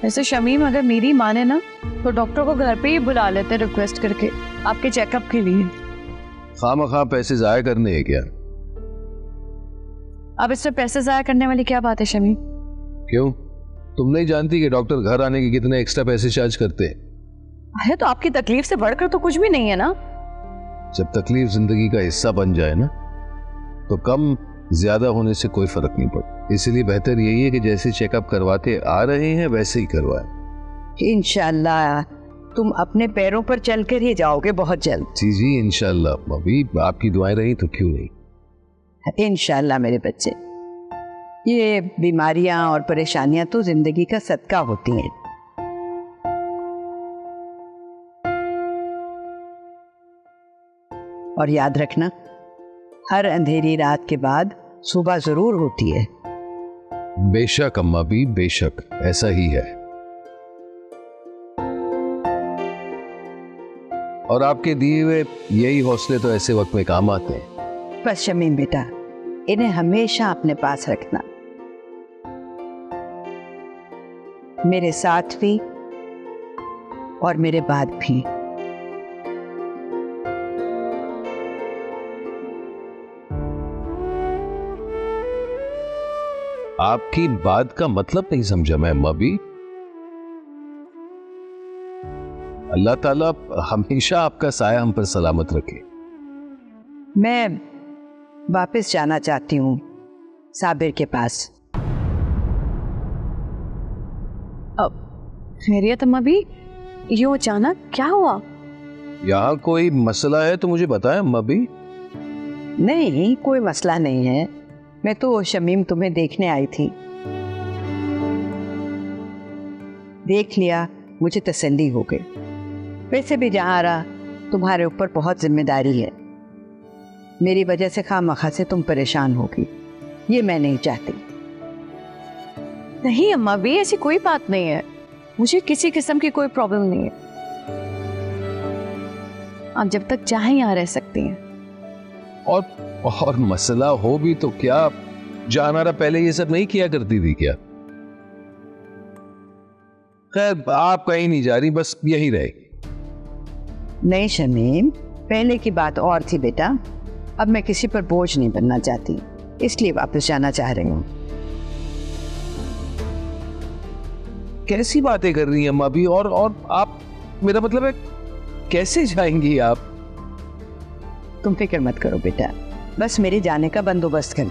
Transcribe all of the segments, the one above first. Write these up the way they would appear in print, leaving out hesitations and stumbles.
वैसे शमीम, अगर मेरी माने ना तो डॉक्टर को घर पे ही बुला लेते रिक्वेस्ट करके आपके चेकअप के लिए। खामखा पैसे जाया करने हैं क्या? अब इससे पैसे जाया करने वाली क्या बात है शमीम? क्यों, तुम नहीं जानती कि डॉक्टर घर आने के कितने एक्स्ट्रा पैसे चार्ज करते हैं? अरे तो आपकी तकलीफ से बढ़कर तो कुछ भी नहीं है ना। जब तकलीफ जिंदगी का हिस्सा बन जाए ना तो कम ज्यादा होने से कोई फर्क नहीं पड़ता। इसलिए बेहतर यही है कि जैसे चेकअप करवाते आ रहे हैं वैसे ही करवाएं। इंशाल्लाह तुम अपने पैरों पर चलकर ही जाओगे बहुत जल्द। जी जी इंशाल्लाह, अभी आपकी दुआएं रही तो क्यों नहीं। इंशाल्लाह मेरे बच्चे, ये बीमारियां और परेशानियां तो जिंदगी का सदका होती हैं। और याद रखना, हर अंधेरी रात के बाद सुबह जरूर होती है। बेशक अम्मा भी, बेशक ऐसा ही है। और आपके दिए हुए यही हौसले तो ऐसे वक्त में काम आते हैं। बस शमीम बेटा, इन्हें हमेशा अपने पास रखना, मेरे साथ भी और मेरे बाद भी। आपकी बात का मतलब नहीं समझा मैं अम्मा भी। अल्लाह ताला हमेशा आपका साया हम पर सलामत रखे। मैं वापस जाना चाहती हूँ साबिर के पास। अब खैरियत अम्मा भी, ये अचानक क्या हुआ? यहाँ कोई मसला है तो मुझे बताएं अम्मा भी। नहीं, कोई मसला नहीं है। मैं तो शमीम तुम्हें देखने आई थी, देख लिया, मुझे तसल्ली हो गई। वैसे भी जहाँ रहा तुम्हारे ऊपर बहुत जिम्मेदारी है, मेरी वजह से खामखा से तुम परेशान होगी, ये मैं नहीं चाहती। नहीं अम्मा भी, ऐसी कोई बात नहीं है, मुझे किसी किस्म की कोई प्रॉब्लम नहीं है। आप जब तक चाहें यहाँ रह सकती हैं। और मसला हो भी तो क्या, जानारा पहले ये सब नहीं किया करती थी क्या? खैर आप कहीं नहीं जा रही, बस यही रहेगी। नहीं शमीम, पहले की बात और थी बेटा, अब मैं किसी पर बोझ नहीं बनना चाहती, इसलिए वापस जाना चाह रही हूँ। कैसी बातें कर रही हैं अम्मा भी? और आप, मेरा मतलब है कैसे जाएंगी आप? तुम फिक्र मत करो बेटा, बस मेरे जाने का बंदोबस्त कर।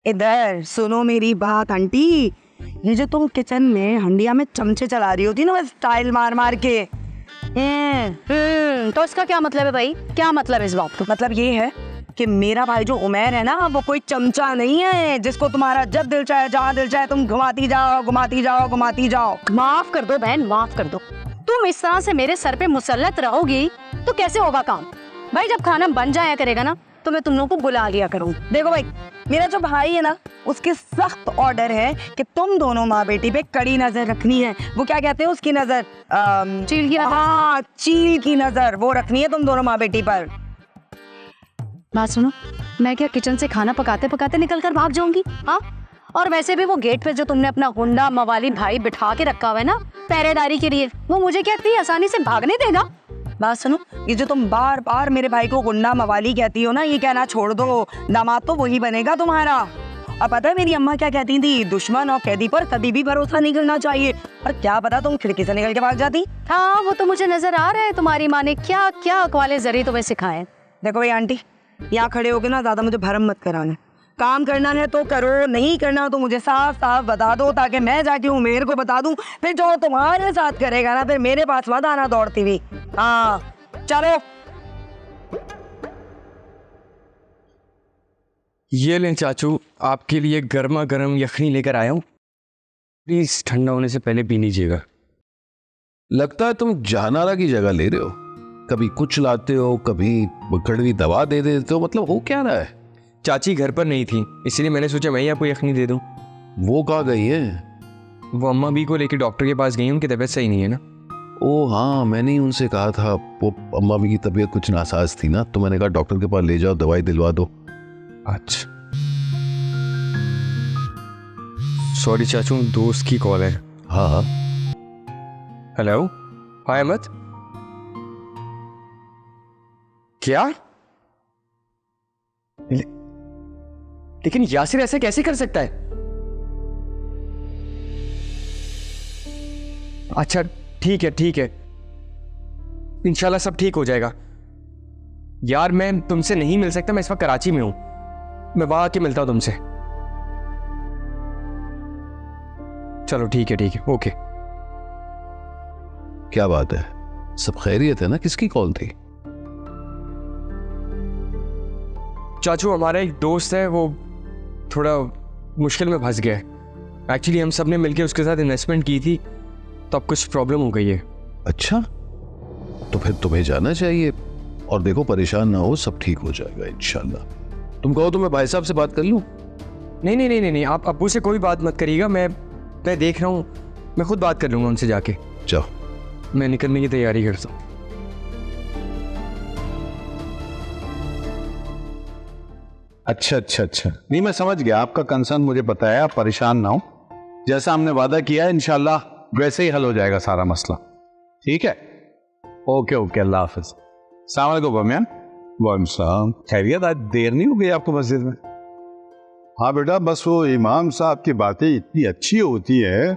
इधर सुनो मेरी बात आंटी, ये जो तुम किचन में हंडिया में चमचे चला रही होती ना, बस स्टाइल मार मार के। तो इसका क्या मतलब है भाई? क्या मतलब है इस बात का? मतलब ये है कि मेरा भाई जो उमैर है ना, वो कोई चमचा नहीं है जिसको तुम्हारा जब दिल चाहे जहाँ दिल चाहे तुम घुमाती जाओ घुमाती जाओ घुमाती जाओ। माफ कर दो बहन, माफ कर दो। तुम इस तरह से मेरे सर पे मुसल्लत रहोगी तो कैसे होगा काम? भाई जब खाना बन जाया करेगा ना तो मैं तुम लोगों को बुला लिया करूँ। देखो भाई, मेरा जो भाई है ना, उसके सख्त ऑर्डर है कि तुम दोनों माँ बेटी पे कड़ी नजर रखनी है। वो क्या कहते हैं उसकी नजर? चील की नजर। हाँ, चील की नजर वो रखनी है तुम दोनों माँ बेटी पर। बात सुनो, मैं क्या किचन से खाना पकाते पकाते निकल कर भाग जाऊंगी? हाँ, और वैसे भी वो गेट पे जो तुमने अपना गुंडा मवाली भाई बिठा के रखा हुआ है ना पहरेदारी के लिए, वो मुझे क्या इतनी आसानी से भागने देगा? बात सुनो, ये जो तुम बार बार मेरे भाई को गुंडा मवाली कहती हो ना, ये कहना छोड़ दो, दामाद तो वही बनेगा तुम्हारा। अब पता है मेरी अम्मा क्या कहती थी? दुश्मन और कैदी पर कभी भी भरोसा नहीं करना चाहिए। और क्या पता तुम खिड़की से निकल के भाग जाती। हाँ, वो तो मुझे नजर आ रहा है, तुम्हारी माँ ने क्या क्या अकवाले जरिए तुम्हें सिखाए। देखो भाई आंटी, यहाँ खड़े होके ना ज्यादा मुझे भरम मत कराना। काम करना है तो करो, नहीं करना तो मुझे साफ साफ बता दो, ताकि मैं जाके उमेर को बता दूं। फिर जो तुम्हारे साथ करेगा ना, फिर मेरे पास मत आना दौड़ती हुई। हाँ चलो। ये लें चाचू, आपके लिए गर्मा गर्म यखनी लेकर आया हूँ, प्लीज ठंडा होने से पहले पी लीजिएगा। लगता है तुम जानारा की जगह ले रहे हो, कभी कुछ लाते हो कभी कड़वी दवा दे देते हो, मतलब हो क्या रहा है? चाची घर पर नहीं थी, इसलिए मैंने सोचा मैं ही आपको यखनी दे दूं। वो कहाँ गई है? वो अम्मा भी को लेकर डॉक्टर के पास गई, उनकी तबीयत सही नहीं है ना। ओ हाँ, मैंने ही उनसे कहा था, वो अम्मा भी की तबीयत कुछ नासाज थी ना, तो मैंने कहा डॉक्टर के पास ले जाओ, दवाई दिलवा दो। अच्छा, सॉरी चाचू, दोस्त की कॉल है। हाँ हाँ, हेलो, हाय अहमद। क्या? लेकिन यासिर ऐसे कैसे कर सकता है? अच्छा ठीक है ठीक है, इंशाल्लाह सब ठीक हो जाएगा। यार मैं तुमसे नहीं मिल सकता, मैं इस वक्त कराची में हूं, मैं वहां आके मिलता हूं तुमसे। चलो ठीक है ओके। क्या बात है, सब खैरियत है ना? किसकी कॉल थी? चाचू हमारा एक दोस्त है, वो थोड़ा मुश्किल में फंस गया है। एक्चुअली हम सब ने मिलकर उसके साथ इन्वेस्टमेंट की थी, तो अब कुछ प्रॉब्लम हो गई है। अच्छा, तो फिर तुम्हें जाना चाहिए। और देखो, परेशान ना हो, सब ठीक हो जाएगा इंशाल्लाह। तुम कहो तो मैं भाई साहब से बात कर लूं? नहीं, आप अब्बू से कोई बात मत करिएगा, मैं देख रहा हूँ, मैं खुद बात कर लूँगा उनसे जाके। जाओ, मैं निकलने की तैयारी करता हूँ। अच्छा, नहीं मैं समझ गया आपका कंसर्न, मुझे पता है। आप परेशान ना हो, जैसा हमने वादा किया है इंशाल्लाह वैसे ही हल हो जाएगा सारा मसला। ठीक है, ओके, अल्लाह हाफिज। अस्सलाम वालेकुम बमियान। वालेकुम सलाम। खैरियत, आज देर नहीं हो गई आपको मस्जिद में? हाँ बेटा, बस वो इमाम साहब की बातें इतनी अच्छी होती है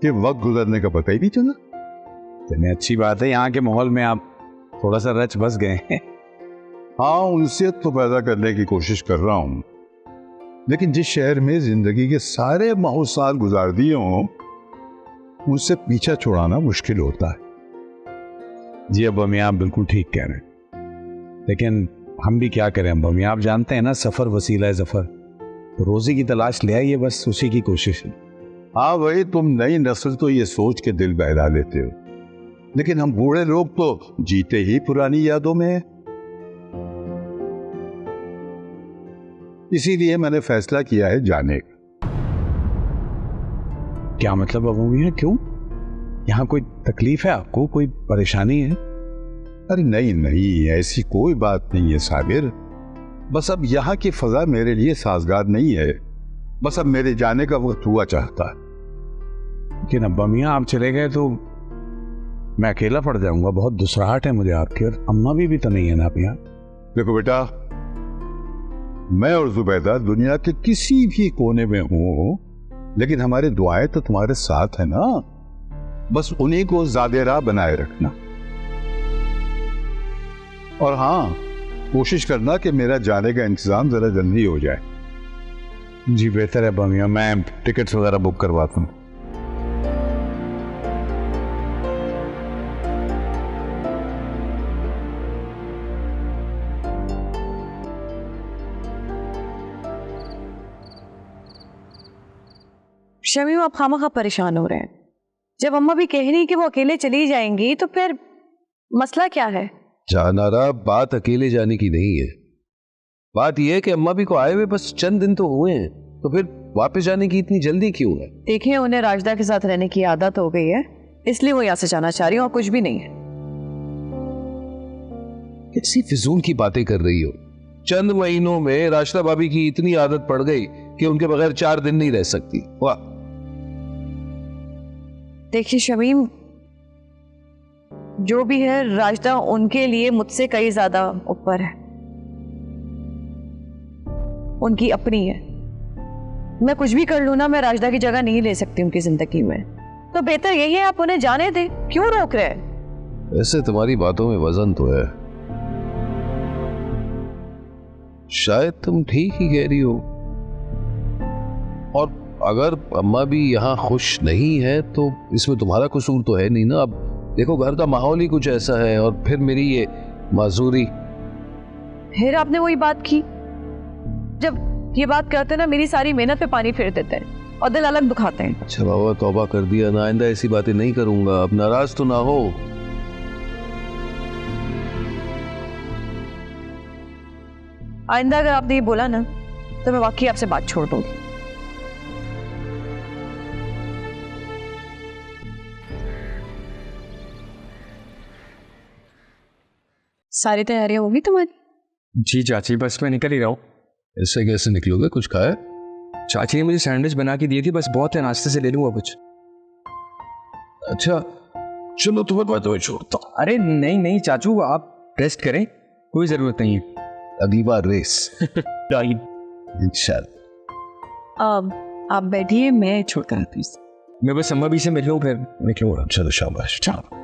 कि वक्त गुजरने का पता ही नहीं चला। इतनी अच्छी बात है, यहाँ के माहौल में आप थोड़ा सा रच बस गए हैं। हाँ, उनसे तो पैदा करने की कोशिश कर रहा हूँ, लेकिन जिस शहर में जिंदगी के सारे माहौल साल गुजार दिए हों, उनसे पीछा छुड़ाना मुश्किल होता है। जी अब मियाँ आप बिल्कुल ठीक कह रहे हैं, लेकिन हम भी क्या करें अब मियाँ, आप जानते हैं ना, सफ़र वसीला है ज़फ़र, तो रोज़ी की तलाश ले आइए, बस उसी की कोशिश है। हाँ भाई, तुम नई नस्ल तो ये सोच के दिल बहला लेते हो, लेकिन हम बूढ़े लोग तो जीते ही पुरानी यादों में हैं। इसीलिए मैंने फैसला किया है जाने का। क्या मतलब अबू मियाँ, क्यों? यहाँ कोई तकलीफ है आपको, कोई परेशानी है? अरे नहीं, ऐसी कोई बात नहीं है साबिर। बस अब यहाँ की फजा मेरे लिए साजगार नहीं है, बस अब मेरे जाने का वक्त हुआ चाहता है। लेकिन अब्बा मियाँ आप चले गए तो मैं अकेला पड़ जाऊंगा, बहुत दुसराहट है मुझे आपकी, और अम्मा भी तो नहीं है ना आप यहाँ। देखो बेटा, मैं और जुबैदा दुनिया के किसी भी कोने में हूं, लेकिन हमारी दुआएं तो तुम्हारे साथ है ना। बस उन्हीं को ज़्यादा राह बनाए रखना, और हाँ, कोशिश करना कि मेरा जाने का इंतजाम जरा जल्दी हो जाए। जी बेहतर है अब्बा मियाँ, मैं टिकट्स वगैरह बुक करवाता हूँ। शमीम, आप खामखा परेशान हो रहे हैं। जब अम्मा भी कह रही कि वो अकेले चली जाएंगी, तो फिर मसला क्या है? जानारा, बात अकेले जाने की नहीं है। बात यह है कि अम्मा भी को आए हुए बस चंद दिन तो हुए हैं, तो फिर वापस जाने की इतनी जल्दी क्यों है? देखिए, उन्हें राजदा के साथ रहने की आदत हो गई है, इसलिए वो यहाँ से जाना चाह रही हो, और कुछ भी नहीं है। कैसी फिजूल की बातें कर रही हो? चंद महीनों में राशिदा भाभी की इतनी आदत पड़ गई कि उनके बगैर 4 दिन नहीं रह सकती। वाह! देखिए शमीम, जो भी है, राजदा उनके लिए मुझसे कई ज्यादा ऊपर है, उनकी अपनी है। मैं कुछ भी कर लूं ना, मैं राजदा की जगह नहीं ले सकती उनकी जिंदगी में, तो बेहतर यही है आप उन्हें जाने दें। क्यों रोक रहे हैं? वैसे तुम्हारी बातों में वजन तो है, शायद तुम ठीक ही कह रही हो। और अगर अम्मा भी यहाँ खुश नहीं है तो इसमें तुम्हारा कसूर तो है नहीं ना। अब देखो, घर का माहौल ही कुछ ऐसा है, और फिर मेरी ये माजूरी। फिर आपने वही बात की, जब ये बात करते ना, मेरी सारी मेहनत पे पानी फेर देते हैं और दिल अलग दुखाते हैं। अच्छा बाबा, तौबा कर दिया ना, आइंदा ऐसी बातें नहीं करूंगा। अब नाराज तो ना हो। आइंदा अगर आपने ये बोला ना, तो मैं वाकई आपसे बात छोड़ दूंगी। सारी तैयारियां होगी तुम्हारी? जी चाची, बस मैं निकल ही रहा हूँ, इससे कैसे निकलोगे? कुछ खाया? चाची ने मुझे सैंडविच बना के दी थी, बस बहुत है, नाश्ते से ले लूंगा कुछ। अच्छा चलो, तुम्हें तो छोड़ता हूँ। अरे नहीं नहीं चाचू, आप रेस्ट करें, कोई जरूरत नहीं है। अगली बार रेस इंशाल्लाह। आप बैठिए, मैं छोड़ कर आती हूँ। मैं बस अम्मा भी से मिल लूँ फिर निकलूंगा। चलो शाबाश, चलो।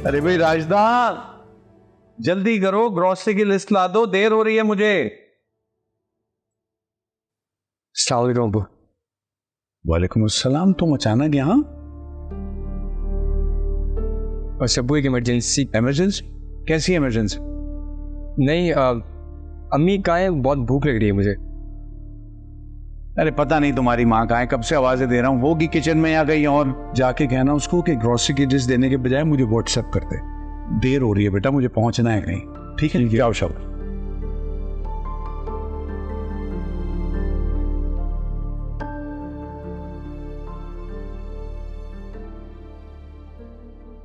अरे भाई राजदा, जल्दी करो, ग्रोसरी की लिस्ट ला दो, देर हो रही है मुझे। अस्सलाम वालेकुम अब्बू। वालेकुम अस्सलाम। तुम अचानक यहाँ? बस अब्बू एक इमरजेंसी। इमरजेंसी? कैसी इमरजेंसी? नहीं अम्मी कहाँ है? बहुत भूख लग रही है मुझे। अरे पता नहीं तुम्हारी माँ कहाँ है, कब से आवाजें दे रहा हूँ, होगी किचन में या कहीं और। जाके कहना उसको कि ग्रोसरी की लिस्ट देने के बजाय मुझे व्हाट्सएप कर दे। देर हो रही है बेटा, मुझे पहुंचना है कहीं। ठीक है, जाओ शाबाश।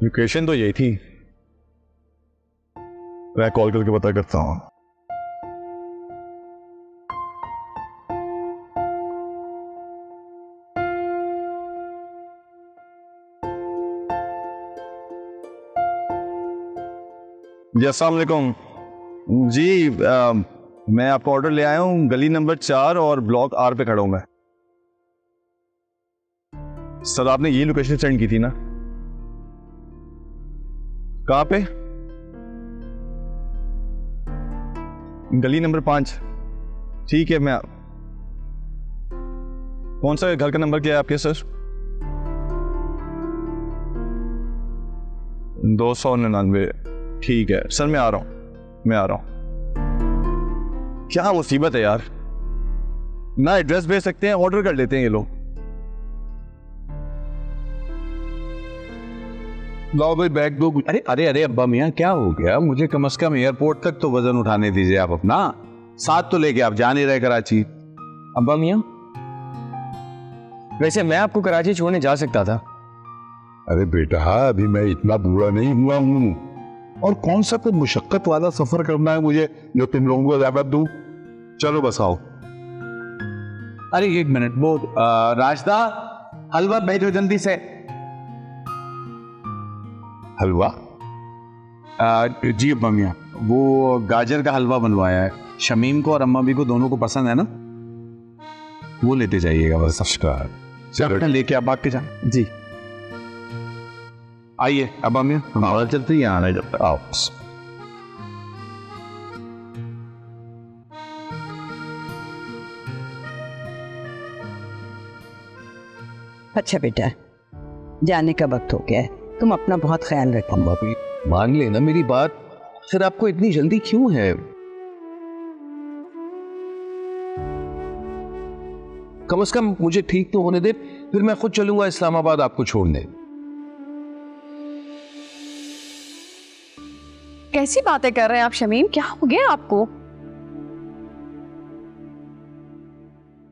लोकेशन तो यही थी, मैं कॉल करके पता करता हूँ। जी अस्सलाम वालेकुम जी, मैं आपका ऑर्डर ले आया हूँ, गली नंबर 4 और ब्लॉक R पे खड़ा हूँ मैं। सर आपने ये लोकेशन सेंड की थी ना? कहाँ पे? गली नंबर 5। ठीक है, मैं कौन सा घर का नंबर क्या है आपके सर? 299। ठीक है सर, मैं आ रहा हूँ। क्या मुसीबत है यार, ना एड्रेस भेज सकते हैं, ऑर्डर कर लेते हैं ये लोग। लाओ भाई बैग दो। अरे अरे अरे अब्बा मियाँ क्या हो गया? मुझे कम से कम एयरपोर्ट तक तो वजन उठाने दीजिए आप अपना। साथ तो लेके आप जा नहीं रहे कराची। अब्बा मियाँ, वैसे मैं आपको कराची छोड़ने जा सकता था। अरे बेटा, अभी मैं इतना बूढ़ा नहीं हुआ हूँ, और कौन सा कोई मुशक्कत वाला सफर करना है मुझे जो तुम लोगों को ज़्यादा दूं। चलो बस आओ। अरे एक मिनट, वो राजदा, हलवा भेजो जल्दी से। हलवा? जी अब्बा मियाँ, वो गाजर का हलवा बनवाया है, शमीम को और अम्मा भी को दोनों को पसंद है ना, वो लेते जाइएगा बस। अपना लेके आप भाग के जा। जी आइए अब्बा मियाँ, हमारा चलते ही आना जब तक। आओ। अच्छा बेटा, जाने का वक्त हो गया है, तुम अपना बहुत ख्याल रखो। अम्मा भी मान लेना मेरी बात, फिर आपको इतनी जल्दी क्यों है? कम से कम मुझे ठीक तो होने दे, फिर मैं खुद चलूंगा इस्लामाबाद आपको छोड़ने। कैसी बातें कर रहे हैं आप शमीम? क्या हो गया आपको?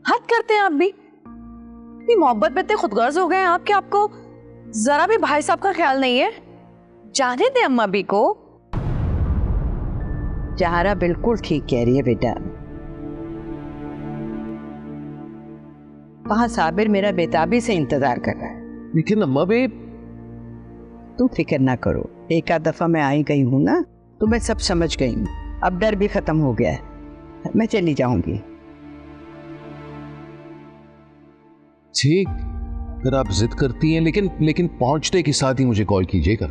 हद करते हैं आप भी। इतनी मोहब्बत में इतने खुदगर्ज हो गए हैं आप कि आपको जरा भी भाई साहब का ख्याल नहीं है। जाने दे अम्मा भी को। जहारा बिल्कुल ठीक कह रही है बेटा। वहां साबिर मेरा बेताबी से इंतजार कर रहा है। लेकिन अम्मा भी, तू फिक्र ना करो, एक आध दफा मैं आई गई हूं ना, तो मैं सब समझ गई हूँ। अब डर भी खत्म हो गया है, मैं चली जाऊंगी। ठीक, अगर आप जिद करती हैं, लेकिन पहुंचते के साथ ही मुझे कॉल कीजिएगा।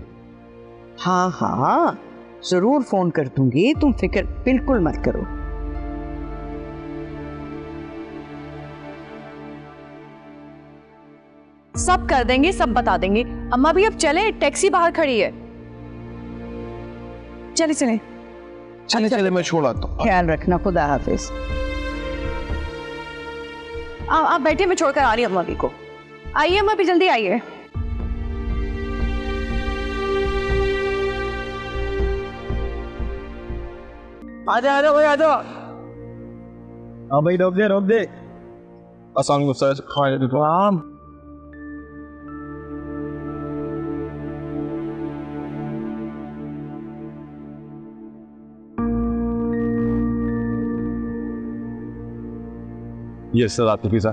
हाँ हाँ जरूर फोन कर दूंगी, तुम फिक्र बिल्कुल मत करो। सब कर देंगे, सब बता देंगे। अम्मा भी अब चले, टैक्सी बाहर खड़ी है। चले चले चले चले, मैं छोड़ आता हूँ। ख्याल रखना, खुदा हाफिज। आप बैठिए, मैं छोड़कर आ रही हूँ अम्मा भी को। आइए अम्मा भी, जल्दी आइए। आजा भाई आजा। हाँ भाई रोक दे। अस्सलाम वालेकुम सर। ये सर आपके पिज़्ज़ा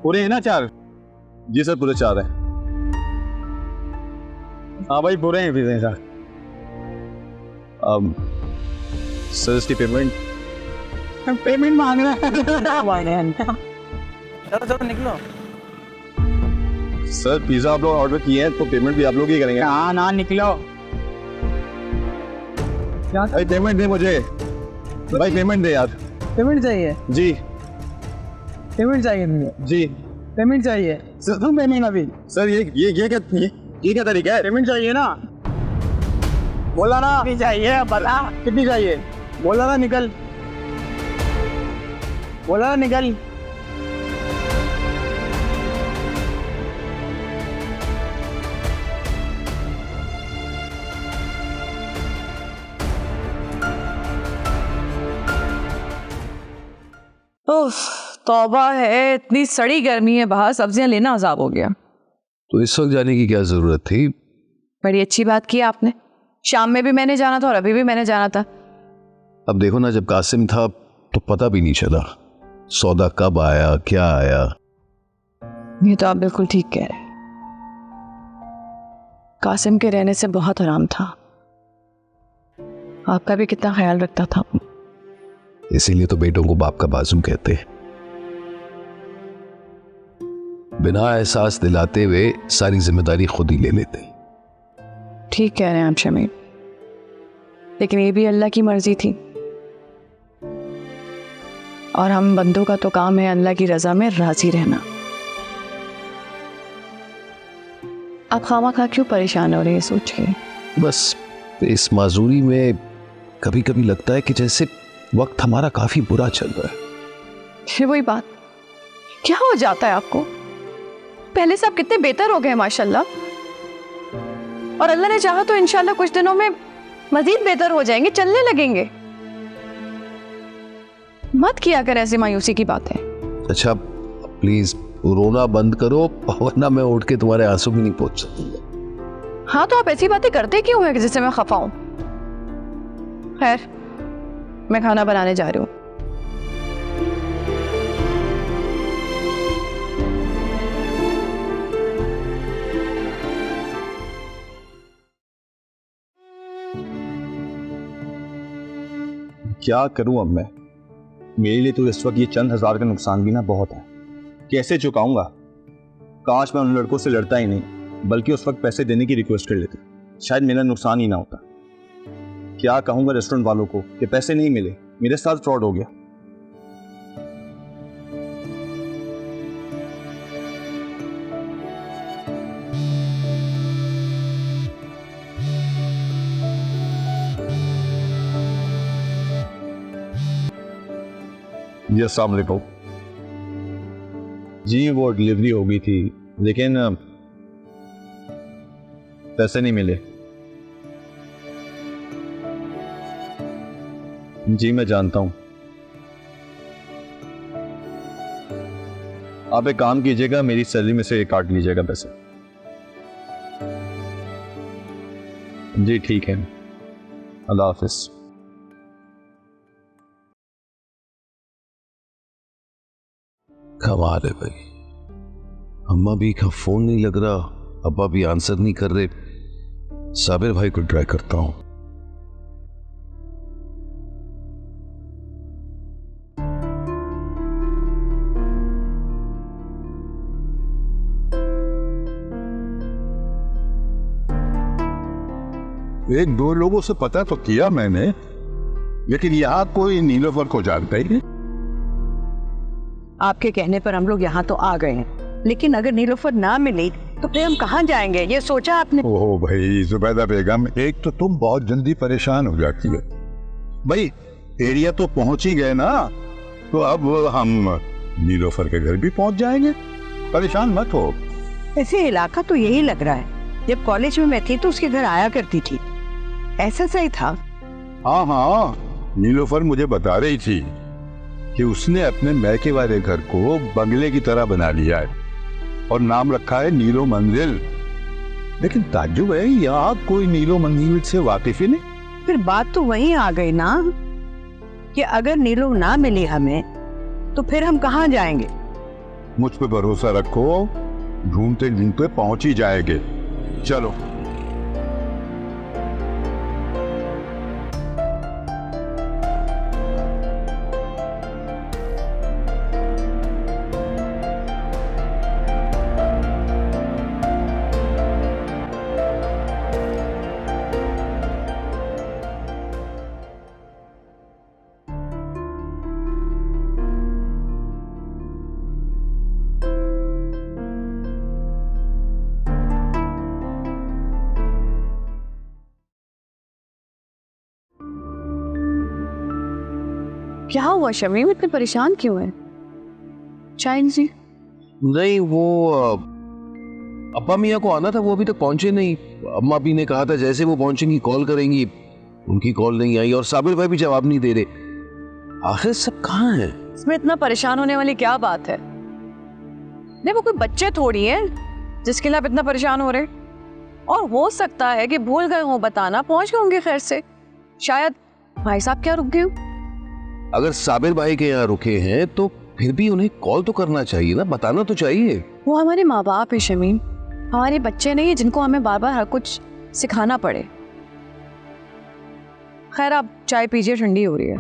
पूरे हैं ना 4? जी सर पूरे 4 हैं। हाँ भाई पूरे हैं पिज़्ज़ा सर। सर इसकी पेमेंट मांग रहे हैं। चलो निकलो। सर पिज़्ज़ा आप लोग ऑर्डर किए हैं तो पेमेंट भी आप लोग ही करेंगे। हाँ ना निकलो। भाई पेमेंट दे मुझे, भाई पेमेंट दे यार। पेमेंट चाहिए? जी पेमेंट चाहिए मुझे। जी पेमेंट चाहिए। सर तुम पेमेंट अभी। सर ये क्या तरीका है? पेमेंट चाहिए ना। बोला ना कितनी चाहिए, बता कितनी चाहिए। बोला ना निकल। बोला ना निकल। तौबा है, इतनी सड़ी गर्मी है बाहर, सब्जियां लेना अजाब हो गया। तो इस वक्त जाने की क्या जरूरत थी? बड़ी अच्छी बात की आपने। शाम में भी मैंने जाना था और अभी भी मैंने जाना था। अब देखो ना, जब कासिम था तो पता भी नहीं चला सौदा कब आया, क्या आया। ये तो आप बिल्कुल ठीक कह रहे। कासिम के रहने से बहुत आराम था। आपका भी कितना ख्याल रखता था। इसीलिए तो बेटों को बाप का बाजू कहते हैं। बिना एहसास दिलाते हुए सारी जिम्मेदारी खुद ही ले लेते। ठीक कह रहे हैं आप शमीर, लेकिन ये भी अल्लाह की मर्जी थी और हम बंदों का तो काम है अल्लाह की रजा में राजी रहना। आप खामा क्यों परेशान हो रहे हैं सोच के? बस इस माजूरी में कभी कभी लगता है कि जैसे वक्त हमारा काफी बुरा चल रहा है। फिर वही बात, क्या हो जाता है आपको? पहले से आप कितने बेहतर हो गए माशाल्लाह, और अल्लाह ने चाहा तो इंशाल्लाह कुछ दिनों में मजीद बेहतर हो जाएंगे, चलने लगेंगे। मत किया कर ऐसी मायूसी की बातें। अच्छा प्लीज रोना बंद करो, वरना मैं उठ के तुम्हारे आंसू भी नहीं पहुंच सकती। हाँ तो आप ऐसी बातें करते क्यों हैं जिससे मैं खफा हूं? खैर मैं खाना बनाने जा रही हूँ। क्या करूं अब मैं? मेरे लिए तो इस वक्त ये चंद हजार का नुकसान भी ना बहुत है। कैसे चुकाऊंगा? काश मैं उन लड़कों से लड़ता ही नहीं, बल्कि उस वक्त पैसे देने की रिक्वेस्ट कर लेता, शायद मेरा नुकसान ही ना होता। क्या कहूंगा रेस्टोरेंट वालों को कि पैसे नहीं मिले, मेरे साथ फ्रॉड हो गया। जी अस्सलाम वालेकुम। जी वो डिलीवरी हो गई थी, लेकिन पैसे नहीं मिले। जी मैं जानता हूं। आप एक काम कीजिएगा, मेरी सैलरी में से काट लीजिएगा पैसे। जी ठीक है, अल्लाह हाफिज। कमाल है भाई, अम्मा भी का फोन नहीं लग रहा, अब्बा भी आंसर नहीं कर रहे। साबिर भाई को ट्राई करता हूं। एक दो लोगों से पता तो किया मैंने, लेकिन यहां कोई नीलोफर को जानता ही नहीं। आपके कहने पर हम लोग यहाँ तो आ गए हैं, लेकिन अगर नीलोफर ना मिली तो फिर हम कहाँ जाएंगे, ये सोचा आपने? ओहो भाई जुबैदा बेगम, एक तो तुम बहुत जल्दी परेशान हो जाती है। भाई एरिया तो पहुंच ही गए ना, तो अब हम नीलोफर के घर भी पहुंच जाएंगे, परेशान मत हो। ऐसे इलाका तो यही लग रहा है, जब कॉलेज में मैं थी तो उसके घर आया करती थी, ऐसा सही था। हाँ हाँ, नीलोफर मुझे बता रही थी कि उसने अपने मैके वाले घर को बंगले की तरह बना लिया है और नाम रखा है नीलो मंजिल। लेकिन ताज्जुब है, यहाँ कोई नीलो मंजिल से वाकिफ ही नहीं। फिर बात तो वहीं आ गई ना कि अगर नीलो ना मिली हमें तो फिर हम कहाँ जाएंगे? मुझ पे भरोसा रखो, ढूंढते ढूंढते पहुंच ही जाएंगे। चलो। क्या हुआ शमीम, इतने परेशान क्यों है? चाइन जी? नहीं, वो अब्बा मियाँ को आना था, वो अभी तक पहुंचे नहीं। अम्मा भी ने कहा था जैसे वो पहुंचेंगी कॉल करेंगी, उनकी कॉल नहीं आई और साबिर भाई भी जवाब नहीं दे रहे। आखिर सब कहाँ हैं? इसमें इतना परेशान होने वाली क्या बात है? नहीं, वो कोई बच्चे थोड़ी है जिसके लिए आप इतना परेशान हो रहे। और हो सकता है कि भूल गए हो बताना, पहुंच गए होंगे खैर से। शायद भाई साहब क्या रुक गए? अगर साबिर भाई के यहाँ रुके हैं तो फिर भी उन्हें कॉल तो करना चाहिए ना, बताना तो चाहिए। वो हमारे माँ बाप है शमीम, हमारे बच्चे नहीं है जिनको हमें बार बार हर कुछ सिखाना पड़े। खैर आप चाय पीजिए, ठंडी हो रही है।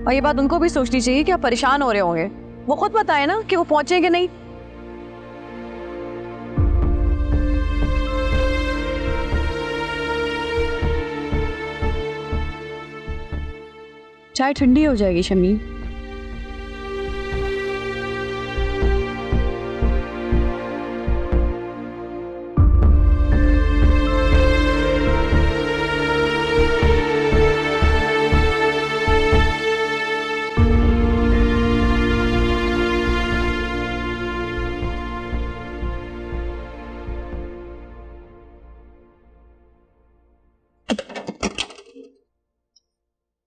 और ये बात उनको भी सोचनी चाहिए कि आप परेशान हो रहे होंगे। वो खुद बताए ना कि वो पहुंचे कि नहीं। चाय ठंडी हो जाएगी शमीम।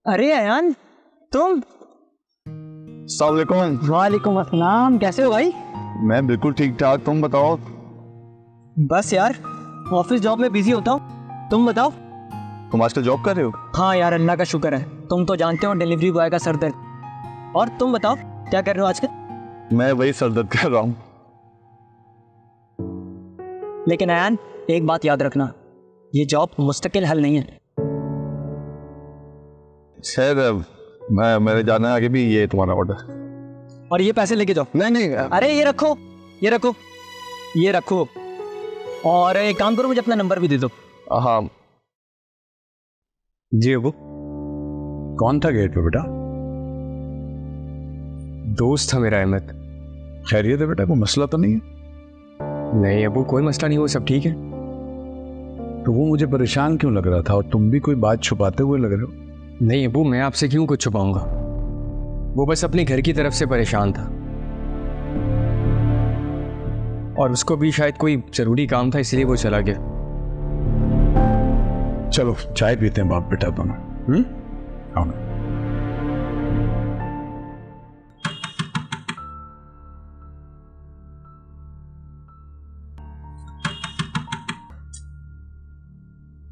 अरे अयान, तुम? अस्सलाम वालेकुम। वालेकुम अस्सलाम, कैसे हो भाई? मैं बिल्कुल ठीक ठाक, तुम बताओ। बस यार ऑफिस जॉब में बिजी होता हूँ, तुम बताओ। तुम आजकल जॉब कर रहे हो? हाँ यार, अल्लाह का शुक्र है। तुम तो जानते हो डिलीवरी बॉय का सरदर्द। और तुम बताओ क्या कर रहे हो आजकल? मैं वही सरदर्द कर रहा हूँ। लेकिन अयान एक बात याद रखना, ये जॉब मुस्तकिल हल नहीं है। खैर मेरे जाने आगे भी ये तुम्हारा ऑर्डर। और ये पैसे लेके जाओ। नहीं, अरे ये रखो, ये रखो, ये रखो। और एक काम करो, मुझे अपना नंबर भी दे दो। हाँ जी अबू। कौन था गेट पे बेटा? दोस्त था मेरा अहमद। खैरियत है बेटा, कोई मसला तो नहीं है? नहीं अबू, कोई मसला नहीं, वो सब ठीक है। तो वो मुझे परेशान क्यों लग रहा था और तुम भी कोई बात छुपाते हुए लग रहे हो? नहीं अबू, मैं आपसे क्यों कुछ छुपाऊंगा। वो बस अपने घर की तरफ से परेशान था और उसको भी शायद कोई जरूरी काम था, इसलिए वो चला गया। चलो चाय पीते हैं बाप बेटा दोनों। आओ ना।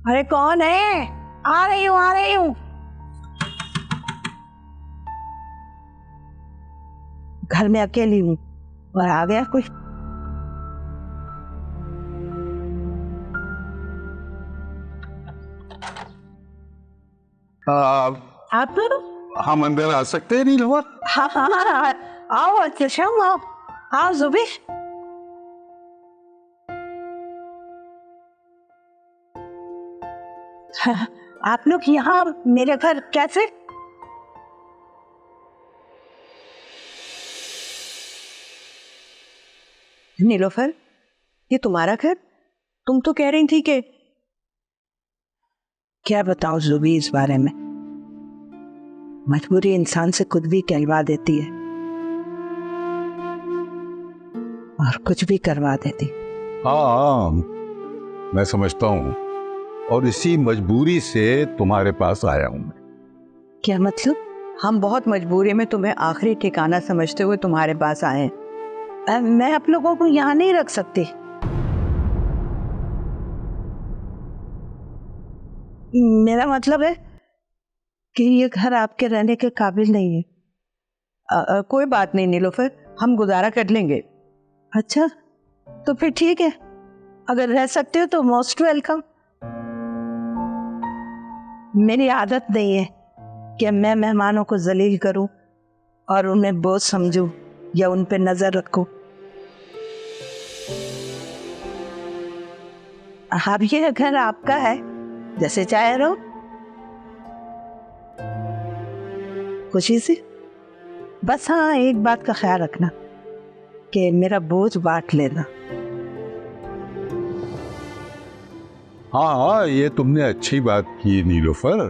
अरे कौन है? आ रही हूँ, आ रही हूँ। घर में अकेली हूँ और आ गया कोई। आप तो हम अंदर आ सकते हैं नीलोफर? हाँ हाँ हाँ, आओ अच्छा, आओ आओ जुबी। आप लोग यहाँ मेरे घर कैसे? नीलोफर, ये तुम्हारा घर? तुम तो कह रही थी कि... क्या बताऊं जुबी इस बारे में, मजबूरी इंसान से खुद भी कहलवा देती है और कुछ भी करवा देती। हाँ, मैं समझता हूँ, और इसी मजबूरी से तुम्हारे पास आया हूं मैं। क्या मतलब? हम बहुत मजबूरी में तुम्हें आखिरी ठिकाना समझते हुए तुम्हारे पास आए हैं। मैं आप लोगों को यहाँ नहीं रख सकती। मेरा मतलब है कि ये घर आपके रहने के काबिल नहीं है। कोई बात नहीं नीलोफर, हम गुजारा कर लेंगे। अच्छा, तो फिर ठीक है, अगर रह सकते हो तो मोस्ट वेलकम। मेरी आदत नहीं है कि मैं मेहमानों को जलील करूं और उन्हें बोझ समझूं या उन पे नजर रखूं। अब ये घर आपका है, जैसे चाहे रहो, खुशी से। बस हाँ, एक बात का ख्याल रखना कि मेरा बोझ बांट लेना। हाँ, ये तुमने अच्छी बात की नीलोफर,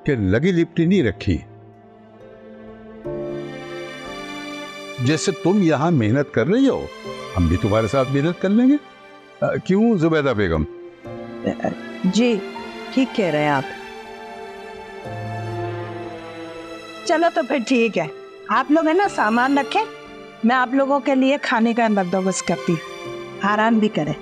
कि लगी लिपटी नहीं रखी। जैसे तुम यहां मेहनत कर रही हो, हम भी तुम्हारे साथ मेहनत कर लेंगे। क्यों जुबैदा बेगम? जी ठीक कह रहे हैं आप। चलो तो फिर ठीक है, आप लोग है ना सामान रखें, मैं आप लोगों के लिए खाने का बंदोबस्त करती, आराम भी करें।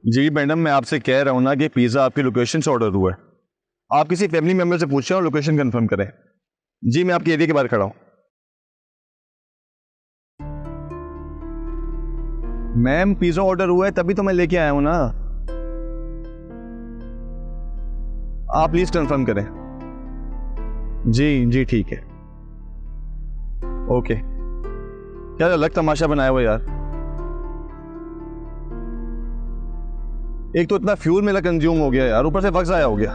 जी मैडम, मैं आपसे कह रहा हूँ ना कि पिज़्ज़ा आपकी लोकेशन से ऑर्डर हुआ है। आप किसी फैमिली मेंबर से पूछें और लोकेशन कंफर्म करें। जी मैं आपके एरिया के बाहर खड़ा हूँ। मैम पिज़्ज़ा ऑर्डर हुआ है तभी तो मैं लेके आया हूँ ना। आप प्लीज कंफर्म करें। जी ठीक है, ओके। क्या अलग तमाशा बनाया हुआ यार। एक तो इतना फ्यूल मेरा कंज्यूम हो गया यार, ऊपर से वक्त ज़ाया हो गया।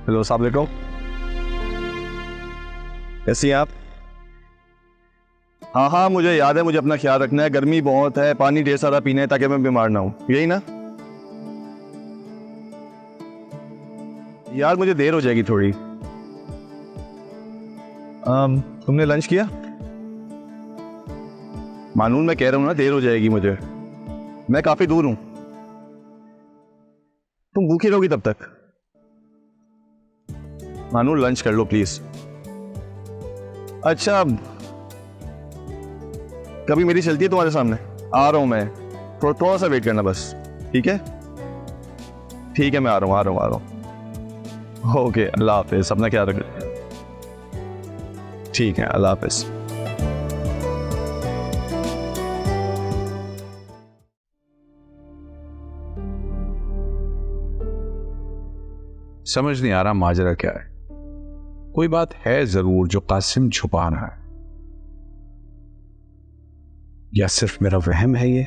हेलो, अस्सलाम वालेकुम, कैसी हैं आप? हाँ, मुझे याद है, मुझे अपना ख्याल रखना है। गर्मी बहुत है, पानी ढेर सारा पीना है ताकि मैं बीमार ना हूं, यही ना? यार मुझे देर हो जाएगी थोड़ी। तुमने लंच किया? मानून, मैं कह रहा हूं ना देर हो जाएगी मुझे, मैं काफी दूर हूं। तुम भूखी रहोगी तब तक। मानून लंच कर लो प्लीज। अच्छा, कभी मेरी चलती है तुम्हारे सामने? आ रहा हूं मैं, थोड़ा सा वेट करना बस, ठीक है? ठीक है, मैं आ रहा हूं। ओके, अल्लाह हाफिज, अपना ख्याल रखना। ठीक है, अल्लाह हाफिज। समझ नहीं आ रहा माजरा क्या है। कोई बात है जरूर जो कासिम छुपा रहा है, या सिर्फ मेरा वहम है ये।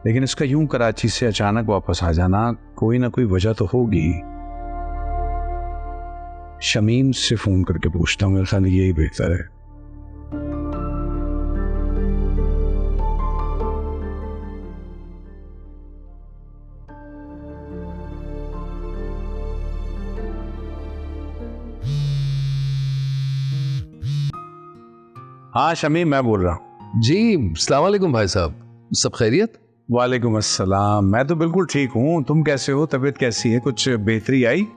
लेकिन इसका यूं कराची से अचानक वापस आ जाना, कोई ना कोई वजह तो होगी। शमीम से फोन करके पूछता हूं, मेरे ख्याल यही बेहतर है। हाँ शमीम, मैं बोल रहा हूँ। जी अस्सलाम वालेकुम भाई साहब, सब खैरियत? वालेकुम अस्सलाम, मैं तो बिल्कुल ठीक हूँ। तुम कैसे हो? तबीयत कैसी है? कुछ बेहतरी आई?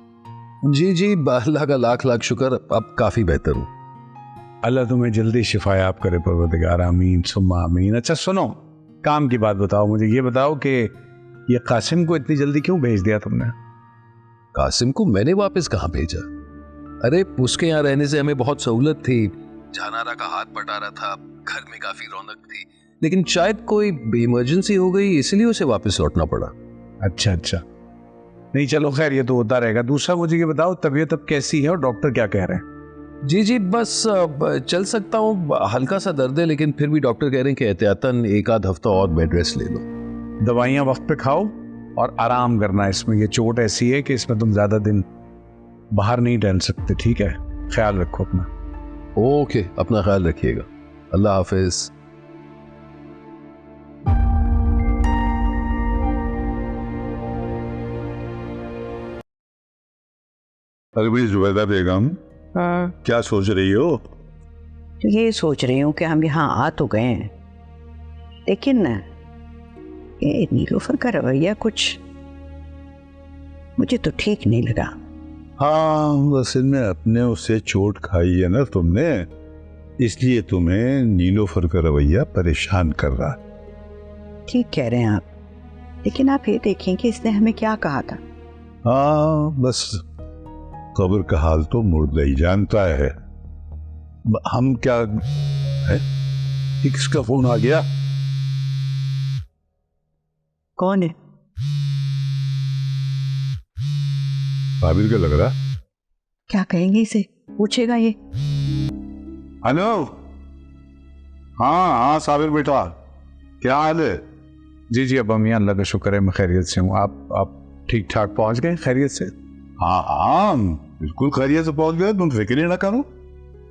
जी अल्लाह का लाख लाख शुक्र, अब काफी बेहतर हूँ। अल्लाह तुम्हें जल्दी शिफायाब करे परवरदिगार, आमीन सुम्मा आमीन। अच्छा सुनो, काम की बात बताओ, मुझे ये बताओ कि ये कासिम को इतनी जल्दी क्यों भेज दिया तुमने? कासिम को मैंने वापस कहाँ भेजा? अरे उसके यहाँ रहने से हमें बहुत सहूलत थी, जानारा का हाथ बटा रहा था, घर में काफी रौनक थी। लेकिन शायद कोई इमरजेंसी हो गई इसलिए उसे वापस लौटना पड़ा। अच्छा अच्छा, नहीं चलो खैर, ये तो होता रहेगा। दूसरा मुझे ये बताओ, तबीयत अब कैसी है और डॉक्टर क्या कह रहे हैं? जी बस चल सकता हूँ, हल्का सा दर्द है, लेकिन फिर भी डॉक्टर कह रहे हैं कि एहतियातन एक आध हफ्ता और बेड रेस्ट ले लो। दवाइयाँ वक्त पे खाओ और आराम करना। इसमें ये चोट ऐसी है कि इसमें तुम ज्यादा दिन बाहर नहीं टहल सकते, ठीक है? ख्याल रखो अपना। ओके, अपना ख्याल रखिएगा। अल्लाह हाफिज। अरे भाई जुबैदा बेगम, क्या सोच रही हो? ये सोच रही हूँ कि हम यहाँ आ तो गए हैं, लेकिन ये नीलोफर का रवैया कुछ मुझे तो ठीक नहीं लगा। हाँ, असल में अपने उससे चोट खाई है ना तुमने, इसलिए तुम्हें नीलोफर का रवैया परेशान कर रहा। ठीक कह रहे हैं आप, लेकिन आप ये देखें कि इसने हमें क्या कहा था। हाँ, बस कब्र का हाल तो मुर्दा ही जानता है। हम क्या है? किसका फोन आ गया? कौन है? साबिर का लग रहा। क्या कहेंगे इसे, पूछेगा ये? हेलो, हाँ साबिर बेटा, क्या हाल है? जी अब्बा मियाँ, अल्लाह का शुक्र है मैं खैरियत से हूँ। आप ठीक ठाक पहुँच गए खैरियत से? हाँ बिल्कुल खैरियत से पहुँच गए, तुम फिक्र ही ना करो।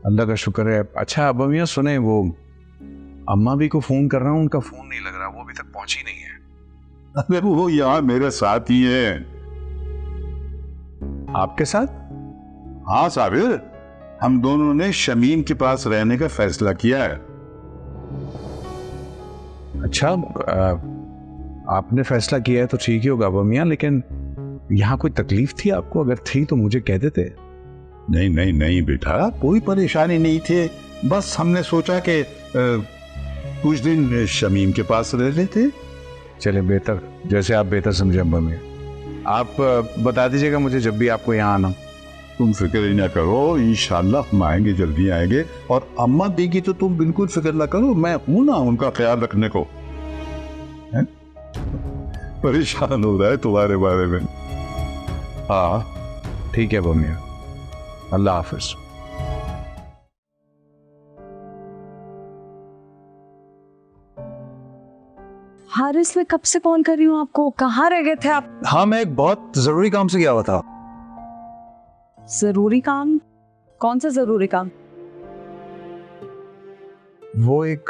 अल्लाह का शुक्र है। अच्छा अब्बा मियाँ सुने, वो अम्मा भी को फोन कर रहा हूँ, उनका फोन नहीं लग रहा, वो अभी तक पहुंची नहीं है। अरे वो यहाँ मेरे साथ ही है। आपके साथ? हाँ साबिर, हम दोनों ने शमीम के पास रहने का फैसला किया है। अच्छा, आपने फैसला किया है तो ठीक ही होगा अब्बा मियाँ, लेकिन यहाँ कोई तकलीफ थी आपको? अगर थी तो मुझे कह देते। नहीं बेटा, कोई परेशानी नहीं थी, बस हमने सोचा कि कुछ दिन शमीम के पास रह लेते। चले बेहतर, जैसे आप बेहतर समझे अब्बा मियाँ। आप बता दीजिएगा मुझे जब भी आपको यहाँ आना। तुम फिक्र ही ना करो, इंशाल्लाह हम आएंगे, जल्दी आएंगे। और अम्मा देगी तो तुम बिल्कुल फिक्र ना करो, मैं हूं ना उनका ख्याल रखने को। परेशान हो रहा है तुम्हारे बारे में। हाँ ठीक है अब्बा मियाँ, अल्लाह हाफिज। हारिस, मैं कब से फोन कर रही हूँ आपको, कहाँ रह गए थे आप? हाँ, मैं एक बहुत जरूरी काम से गया हुआ था। जरूरी काम? कौन सा जरूरी काम? वो एक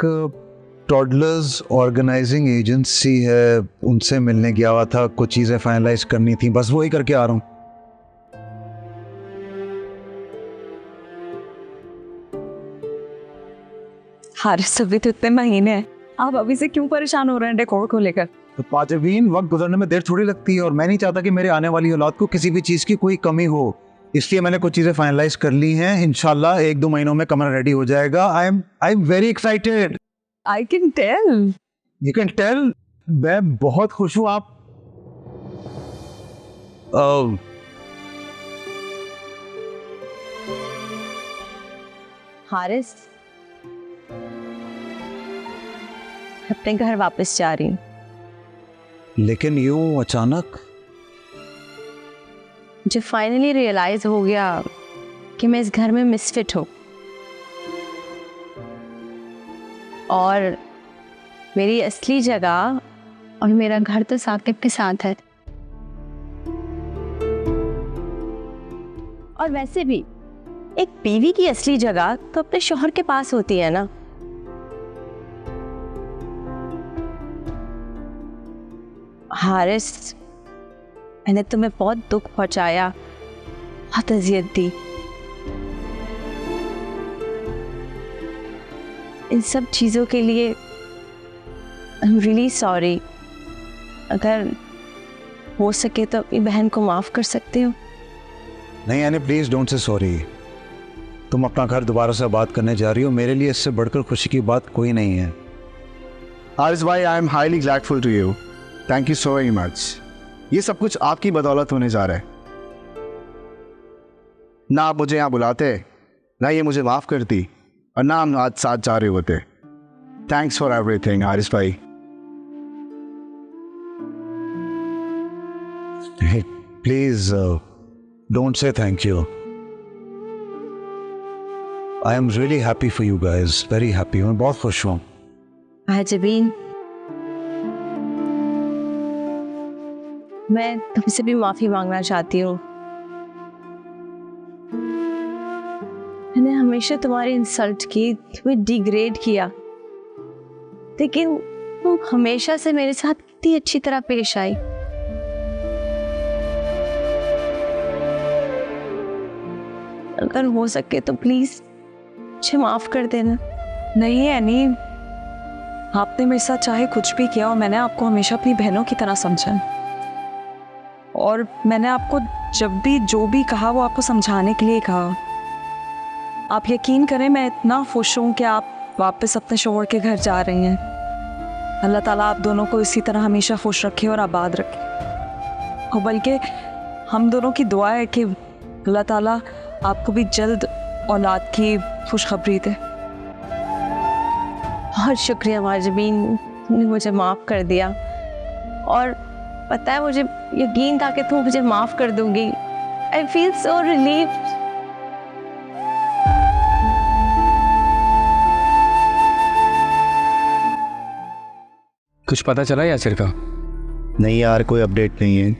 टॉडलर्स ऑर्गेनाइजिंग एजेंसी है, उनसे मिलने गया हुआ था, कुछ चीजें फाइनलाइज करनी थी, बस वही करके आ रहा हूँ। हारिस, अभी तो इतने महीने हैं, आप अभी से क्यों परेशान हो रहे हैं डेकोर को लेकर? तो पाजवीन, वक्त गुजरने में देर थोड़ी लगती है, और मैं नहीं चाहता कि मेरे आने वाली औलाद को किसी भी चीज की कोई कमी हो, इसलिए मैंने कुछ चीजें फाइनलाइज कर ली हैं। इंशाल्लाह 1-2 महीनों में कमरा रेडी हो जाएगा। I am very excited. I can tell. You can tell. मैं बहुत खुश हूँ। आप हारिस, अपने घर वापस जा रही हूँ। लेकिन यूं अचानक? मुझे फाइनली रियलाइज हो गया कि मैं इस घर में मिसफिट हूँ, और मेरी असली जगह और मेरा घर तो साकिब के साथ है। और वैसे भी एक बीवी की असली जगह तो अपने शौहर के पास होती है ना। हारिस, मैंने तुम्हें बहुत दुख पहुंचाया, बहुत अजियत दी। इन सब चीज़ों के लिए आई एम रियली सॉरी। अगर हो सके तो अपनी बहन को माफ़ कर सकते हो? नहीं यानी प्लीज डोंट से सॉरी। तुम अपना घर दोबारा से बात करने जा रही हो, मेरे लिए इससे बढ़कर खुशी की बात कोई नहीं है। हारिस भाई, I am highly gladful to you. Thank you so very much. ये सब कुछ आपकी बदौलत होने जा रहा है। ना आप मुझे यहाँ बुलाते, ना ये मुझे माफ़ करती, और ना हम आज साथ जा रहे होते। थैंक्स फॉर एवरीथिंग हारिस भाई। Hey, please don't say thank you. I am really happy for you guys. Very happy. मैं बहुत खुश हूँ. जबीन, मैं तुमसे भी माफी मांगना चाहती हूँ। मैंने हमेशा तुम्हारी इंसल्ट की, तुम्हें डिग्रेड किया, लेकिन तुम हमेशा से मेरे साथ कितनी अच्छी तरह पेश आई। अगर हो सके तो प्लीज मुझे माफ कर देना। नहीं एनी, आपने मेरे साथ चाहे कुछ भी किया और मैंने आपको हमेशा अपनी बहनों की तरह समझा, और मैंने आपको जब भी जो भी कहा वो आपको समझाने के लिए कहा। आप यकीन करें, मैं इतना खुश हूँ कि आप वापस अपने शोहर के घर जा रही हैं। अल्लाह ताला आप दोनों को इसी तरह हमेशा खुश रखे और आबाद रखे। और बल्कि हम दोनों की दुआ है कि अल्लाह ताला आपको भी जल्द औलाद की खुशखबरी दे। बहुत शुक्रिया मार्जबीन, तुमने मुझे माफ़ कर दिया, और पता है मुझे यकीन था कि तुम मुझे माफ़ कर दोगी। I feel so relieved. कुछ पता चला यासिर का? नहीं यार, कोई अपडेट नहीं है।